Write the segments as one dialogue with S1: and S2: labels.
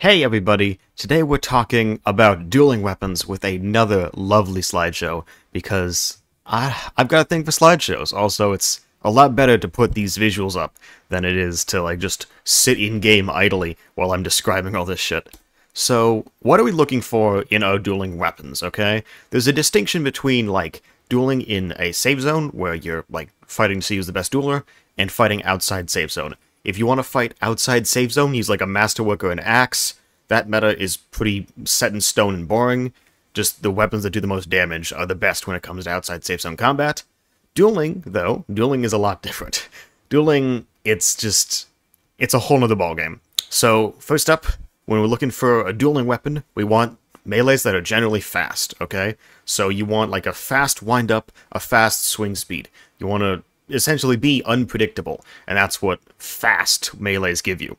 S1: Hey everybody, today we're talking about dueling weapons with another lovely slideshow, because I've got a thing for slideshows. Also, it's a lot better to put these visuals up than it is to just sit in-game idly while I'm describing all this shit. So, what are we looking for in our dueling weapons, okay? There's a distinction between, dueling in a save zone, where you're, fighting to see who's the best dueler, and fighting outside save zone. If you want to fight outside save zone, use a masterwork or an axe. That meta is pretty set in stone and boring. Just the weapons that do the most damage are the best when it comes to outside save zone combat. Dueling, though, dueling is a lot different. Dueling, it's a whole nother ballgame. So, first up, when we're looking for a dueling weapon, we want melees that are generally fast, okay? So you want a fast wind-up, a fast swing speed. You want to essentially be unpredictable, and that's what fast melees give you.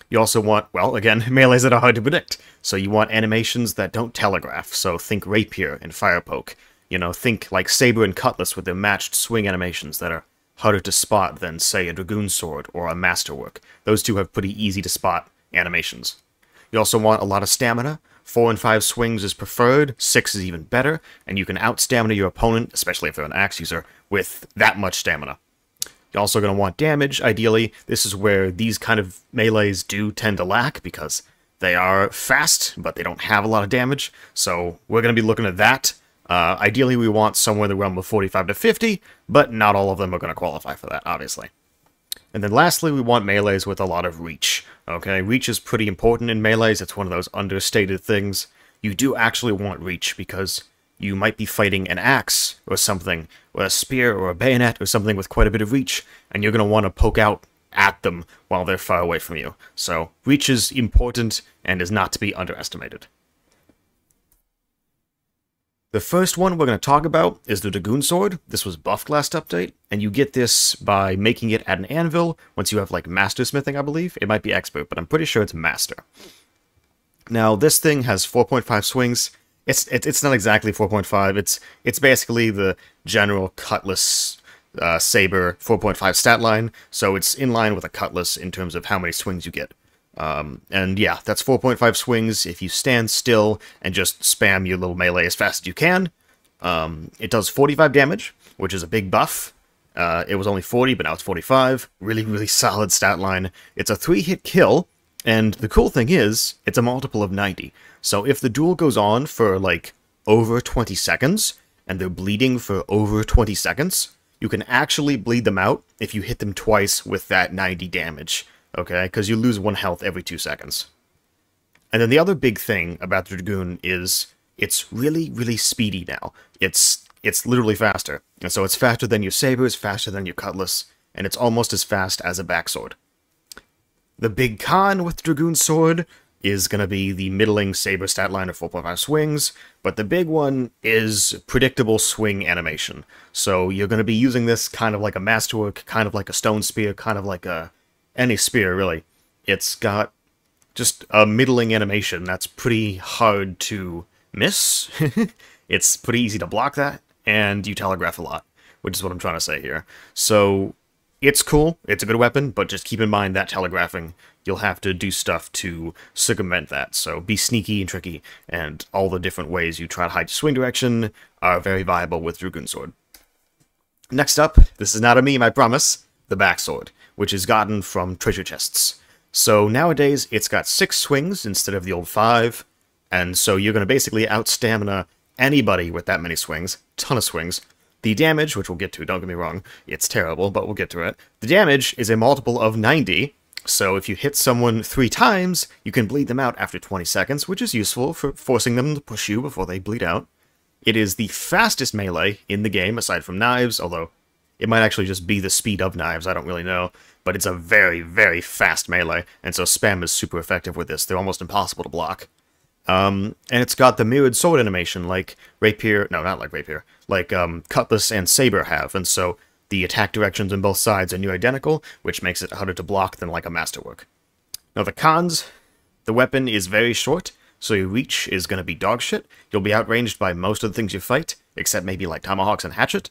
S1: You also want, well, again, melees that are hard to predict. So you want animations that don't telegraph, so think Rapier and Fire Poke. You know, think Saber and Cutlass with their matched swing animations that are harder to spot than, say, a Dragoon Sword or a Masterwork. Those two have pretty easy to spot animations. You also want a lot of stamina. 4 and 5 swings is preferred, 6 is even better, and you can out-stamina your opponent, especially if they're an axe user, with that much stamina. You're also going to want damage, ideally. This is where these kind of melees do tend to lack, because they are fast, but they don't have a lot of damage, so we're going to be looking at that. Ideally, we want somewhere in the realm of 45 to 50, but not all of them are going to qualify for that, obviously. And then lastly, we want melees with a lot of reach. Okay, reach is pretty important in melees. It's one of those understated things. You do actually want reach, because you might be fighting an axe or something, or a spear or a bayonet or something with quite a bit of reach, and you're going to want to poke out at them while they're far away from you. So, reach is important and is not to be underestimated. The first one we're going to talk about is the Dragoon Sword. This was buffed last update, and you get this by making it at an anvil once you have, Master Smithing, I believe. It might be Expert, but I'm pretty sure it's Master. Now, this thing has 4.5 swings. It's not exactly 4.5. It's basically the general Cutlass Saber 4.5 stat line, so it's in line with a Cutlass in terms of how many swings you get. And yeah, that's 4.5 swings if you stand still and just spam your little melee as fast as you can. It does 45 damage, which is a big buff. It was only 40, but now it's 45. Really, really solid stat line. It's a 3-hit kill, and the cool thing is, it's a multiple of 90. So if the duel goes on for, over 20 seconds, and they're bleeding for over 20 seconds, you can actually bleed them out if you hit them twice with that 90 damage. Okay, because you lose 1 health every 2 seconds. And then the other big thing about the Dragoon is it's really, really speedy now. It's literally faster. And so it's faster than your Sabers, faster than your Cutlass, and it's almost as fast as a backsword. The big con with Dragoon Sword is going to be the middling Saber stat line of 4.5 swings, but the big one is predictable swing animation. So you're going to be using this kind of like a Masterwork, kind of like a Stone Spear, kind of like any spear, really. It's got just a middling animation that's pretty hard to miss. It's pretty easy to block that, and you telegraph a lot, which is what I'm trying to say here. So, it's cool, it's a good weapon, but just keep in mind that telegraphing, you'll have to do stuff to circumvent that. So be sneaky and tricky, and all the different ways you try to hide your swing direction are very viable with Dragoon Sword. Next up, this is not a meme, I promise, the backsword, which is gotten from treasure chests. So nowadays, it's got 6 swings instead of the old 5, and so you're going to basically out-stamina anybody with that many swings, ton of swings. The damage, which we'll get to, don't get me wrong, it's terrible, but we'll get to it. The damage is a multiple of 90, so if you hit someone 3 times, you can bleed them out after 20 seconds, which is useful for forcing them to push you before they bleed out. It is the fastest melee in the game, aside from knives, although it might actually just be the speed of knives, I don't really know. But it's a very, very fast melee, and so spam is super effective with this. They're almost impossible to block. And it's got the mirrored sword animation like Rapier, no, not like Rapier, like Cutlass and Saber have, and so the attack directions on both sides are near identical, which makes it harder to block than like a Masterwork. Now the cons, the weapon is very short, so your reach is going to be dog shit. You'll be outranged by most of the things you fight, except maybe like Tomahawks and Hatchet.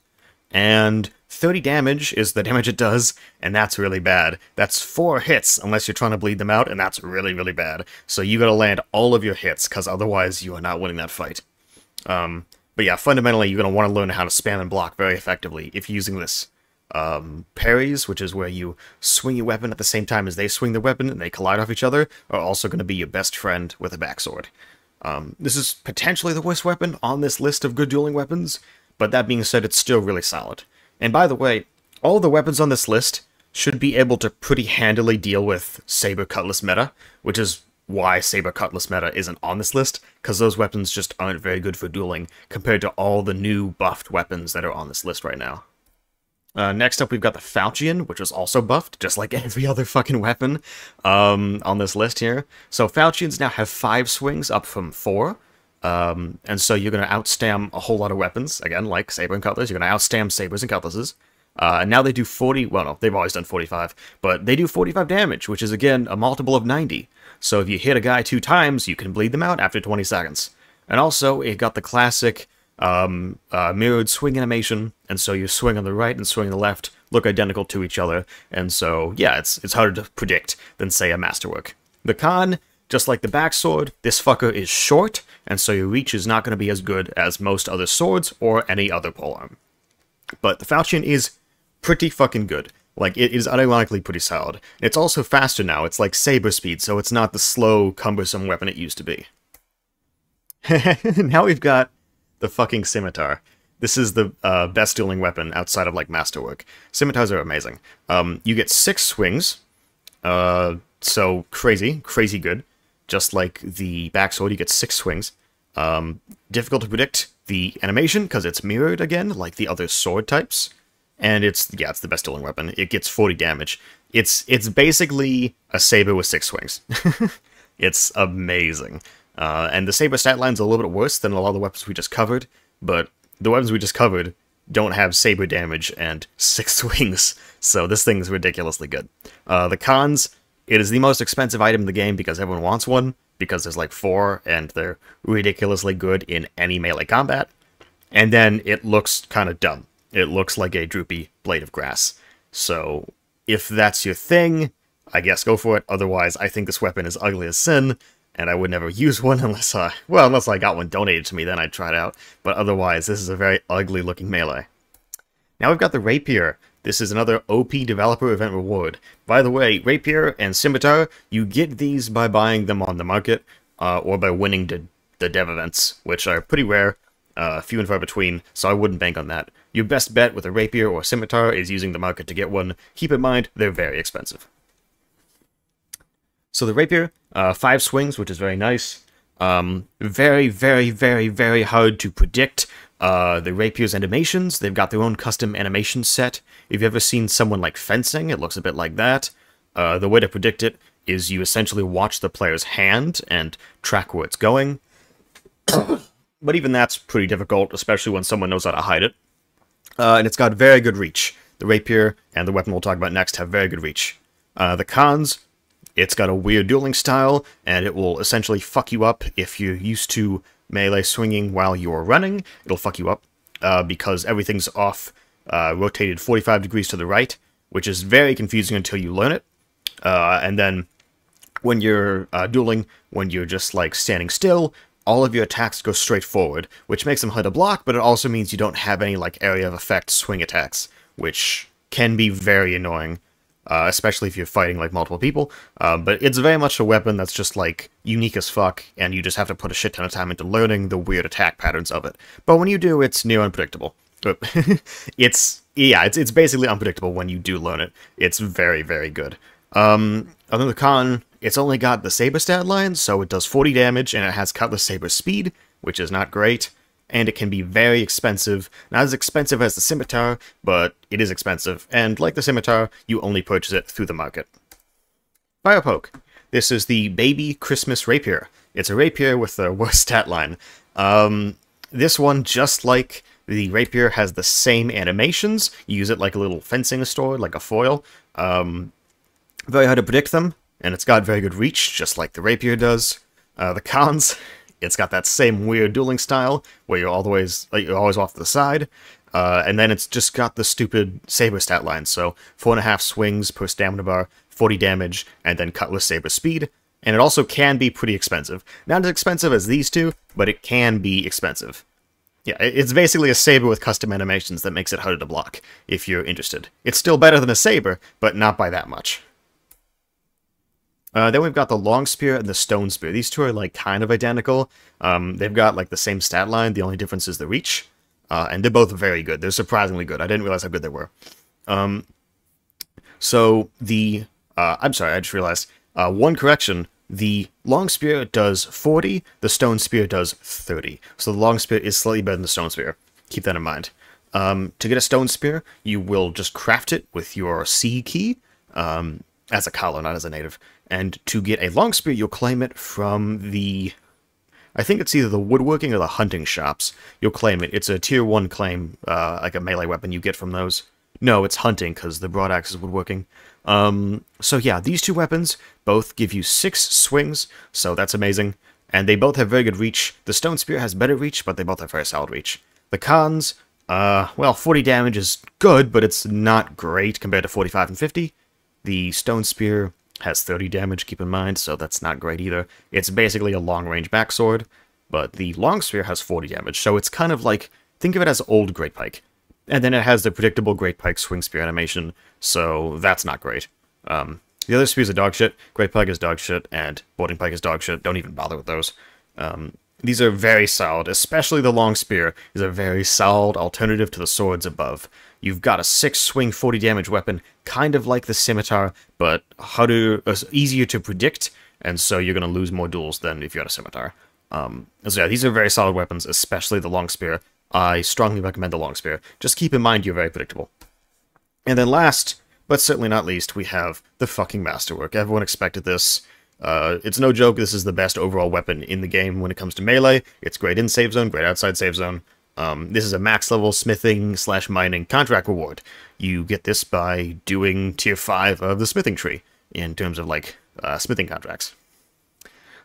S1: And 30 damage is the damage it does, and that's really bad. That's 4 hits unless you're trying to bleed them out, and that's really, really bad. So you gotta land all of your hits, because otherwise you are not winning that fight. But yeah, fundamentally, you're going to want to learn how to spam and block very effectively if you're using this. Parries, which is where you swing your weapon at the same time as they swing the weapon and they collide off each other, are also going to be your best friend with a backsword. This is potentially the worst weapon on this list of good dueling weapons, but that being said, it's still really solid. And by the way, all the weapons on this list should be able to pretty handily deal with Saber Cutlass meta, which is why Saber Cutlass meta isn't on this list, because those weapons just aren't very good for dueling compared to all the new buffed weapons that are on this list right now. Next up, we've got the Falchion, which was also buffed, just like every other fucking weapon on this list here. So Falchions now have 5 swings, up from 4, and so you're going to outstam a whole lot of weapons, again, like Saber and Cutlass. You're going to outstam Sabers and Cutlasses. And now they do 40, well no, they've always done 45, but they do 45 damage, which is again a multiple of 90. So if you hit a guy 2 times, you can bleed them out after 20 seconds. And also, it got the classic mirrored swing animation, and so you swing on the right and swing on the left look identical to each other, and so yeah, it's harder to predict than, say, a Masterwork. The con, just like the backsword, this fucker is short, and so your reach is not going to be as good as most other swords or any other polearm. But the Falchion is pretty fucking good. Like, it is unironically pretty solid. It's also faster now. It's like saber speed, so it's not the slow, cumbersome weapon it used to be. Now we've got the fucking Scimitar. This is the best dueling weapon outside of, like, Masterwork. Scimitars are amazing. You get 6 swings, so crazy good. Just like the backsword, you get 6 swings. Difficult to predict the animation, because it's mirrored again, like the other sword types. And it's the best dueling weapon. It gets 40 damage. It's basically a saber with 6 swings. It's amazing. And the saber stat line's a little bit worse than a lot of the weapons we just covered, but the weapons we just covered don't have saber damage and 6 swings, so this thing's ridiculously good. The cons, it is the most expensive item in the game because everyone wants one, because there's like 4, and they're ridiculously good in any melee combat. And then it looks kind of dumb. It looks like a droopy blade of grass. So, if that's your thing, I guess go for it. Otherwise, I think this weapon is ugly as sin, and I would never use one unless I got one donated to me, then I'd try it out. But otherwise, this is a very ugly-looking melee. Now we've got the Rapier. This is another OP developer event reward. By the way, Rapier and Scimitar, you get these by buying them on the market, or by winning the dev events, which are pretty rare, few and far between, so I wouldn't bank on that. Your best bet with a Rapier or Scimitar is using the market to get one. Keep in mind, they're very expensive. So the Rapier, 5 swings, which is very nice. Very, very, very, very hard to predict the Rapier's animations. They've got their own custom animation set. If you've ever seen someone like fencing, it looks a bit like that. The way to predict it is you essentially watch the player's hand and track where it's going. But even that's pretty difficult, especially when someone knows how to hide it. And it's got very good reach. The Rapier and the weapon we'll talk about next have very good reach. The cons, it's got a weird dueling style, and it will essentially fuck you up if you're used to melee swinging while you're running. It'll fuck you up, because everything's off, rotated 45 degrees to the right, which is very confusing until you learn it. And then, when you're dueling, when you're just, like, standing still, all of your attacks go straight forward, which makes them hard to block, but it also means you don't have any, like, area of effect swing attacks, which can be very annoying, especially if you're fighting, like, multiple people. But it's very much a weapon that's just, like, unique as fuck, and you just have to put a shit ton of time into learning the weird attack patterns of it. But when you do, it's near unpredictable. It's basically unpredictable when you do learn it. It's very, very good. Other con, it's only got the Saber stat line, so it does 40 damage, and it has Cutlass Saber speed, which is not great, and it can be very expensive. Not as expensive as the Scimitar, but it is expensive, and like the Scimitar, you only purchase it through the market. Firepoke. This is the Baby Christmas Rapier. It's a Rapier with the worst stat line. This one, just like the Rapier, has the same animations. You use it like a little fencing sword, like a foil. Very hard to predict them, and it's got very good reach, just like the Rapier does. The cons, it's got that same weird dueling style, where you're always off to the side. And then it's just got the stupid saber stat line, so 4.5 swings per stamina bar, 40 damage, and then Cutlass Saber speed. And it also can be pretty expensive. Not as expensive as these two, but it can be expensive. Yeah, it's basically a saber with custom animations that makes it harder to block, if you're interested. It's still better than a saber, but not by that much. Then we've got the long spear and the stone spear. These two are like kind of identical. They've got like the same stat line. The only difference is the reach. And they're both very good. They're surprisingly good. I didn't realize how good they were. So the... I'm sorry, I just realized. One correction. The long spear does 40, the stone spear does 30. So the long spear is slightly better than the stone spear. Keep that in mind. To get a stone spear, you will just craft it with your C key, as a collar, not as a native. And to get a long spear, you'll claim it from the... I think it's either the woodworking or the hunting shops. You'll claim it. It's a tier 1 claim, like a melee weapon you get from those. No, it's hunting, because the broadaxe is woodworking. So yeah, these two weapons both give you 6 swings, so that's amazing. And they both have very good reach. The stone spear has better reach, but they both have very solid reach. The cons, well, 40 damage is good, but it's not great compared to 45 and 50. The stone spear has 30 damage, keep in mind, so that's not great either. It's basically a long-range backsword, but the long spear has 40 damage, so it's kind of like, think of it as old Great Pike. And then it has the predictable Great Pike swing spear animation, so that's not great. The other spears are dog shit, Great Pike is dog shit, and Boarding Pike is dog shit. Don't even bother with those. These are very solid, especially the long spear is a very solid alternative to the swords above. You've got a 6-swing 40 damage weapon, kind of like the scimitar, but harder, easier to predict, and so you're going to lose more duels than if you had a scimitar. So yeah, these are very solid weapons, especially the long spear. I strongly recommend the long spear. Just keep in mind you're very predictable. And then last, but certainly not least, we have the fucking masterwork. Everyone expected this. It's no joke, this is the best overall weapon in the game when it comes to melee. It's great in save zone, great outside save zone. This is a max level smithing / mining contract reward. You get this by doing tier 5 of the smithing tree, in terms of like smithing contracts.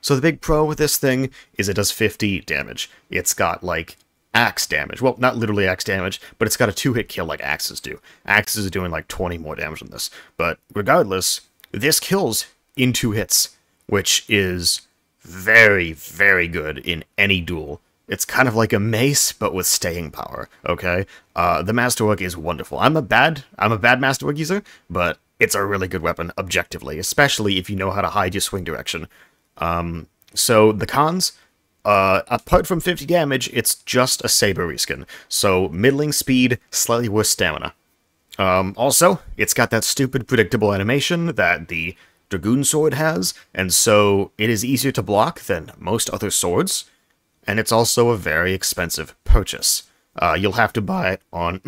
S1: So the big pro with this thing is it does 50 damage. It's got like axe damage. Well, not literally axe damage, but it's got a 2-hit kill like axes do. Axes are doing like 20 more damage than this. But regardless, this kills in 2 hits, which is very, very good in any duel. It's kind of like a mace, but with staying power, okay? The Masterwork is wonderful. I'm a bad Masterwork user, but it's a really good weapon, objectively, especially if you know how to hide your swing direction. So the cons, apart from 50 damage, it's just a saber reskin. So middling speed, slightly worse stamina. Also, it's got that stupid predictable animation that the Dragoon Sword has, and so it is easier to block than most other swords. And it's also a very expensive purchase. You'll have to buy it on...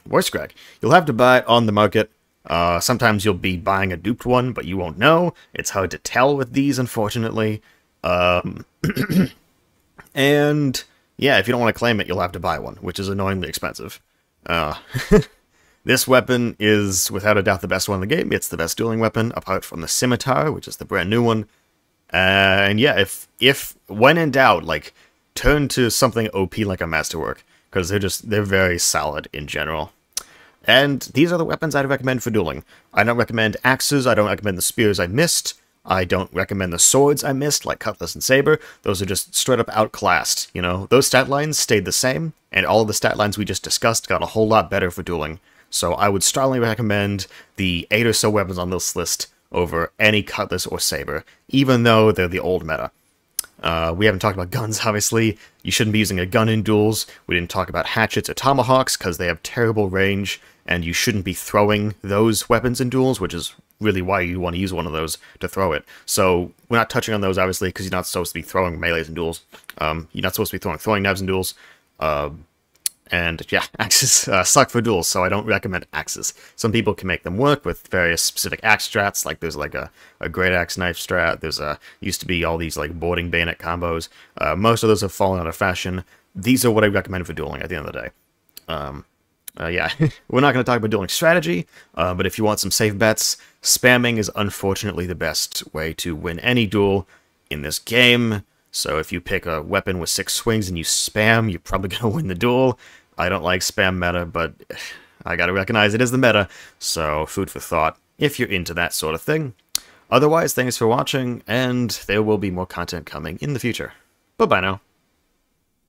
S1: Voice crack. You'll have to buy it on the market. Sometimes you'll be buying a duped one, but you won't know. It's hard to tell with these, unfortunately. And, yeah, if you don't want to claim it, you'll have to buy one, which is annoyingly expensive. This weapon is, without a doubt, the best one in the game. It's the best dueling weapon, apart from the scimitar, which is the brand new one. And yeah, if when in doubt, like, turn to something OP like a Masterwork, because they're very solid in general. And these are the weapons I'd recommend for dueling. I don't recommend axes, I don't recommend the spears I missed, I don't recommend the swords I missed, like Cutlass and Saber. Those are just straight up outclassed, you know? Those stat lines stayed the same, and all of the stat lines we just discussed got a whole lot better for dueling. So I would strongly recommend the 8 or so weapons on this list over any Cutlass or Saber, even though they're the old meta. We haven't talked about guns, obviously. You shouldn't be using a gun in duels. We didn't talk about hatchets or tomahawks, because they have terrible range, and you shouldn't be throwing those weapons in duels, which is really why you want to use one of those to throw it. So we're not touching on those, obviously, because you're not supposed to be throwing melees in duels. You're not supposed to be throwing knives in duels. And yeah, axes suck for duels, so I don't recommend axes. Some people can make them work with various specific axe strats, like there's like a great axe knife strat, there's used to be all these like boarding bayonet combos. Most of those have fallen out of fashion. These are what I recommend for dueling at the end of the day. Yeah, we're not going to talk about dueling strategy, but if you want some safe bets, spamming is unfortunately the best way to win any duel in this game. So if you pick a weapon with 6 swings and you spam, you're probably going to win the duel. I don't like spam meta, but I gotta recognize it is the meta, so food for thought if you're into that sort of thing. Otherwise, thanks for watching, and there will be more content coming in the future. Bye-bye now.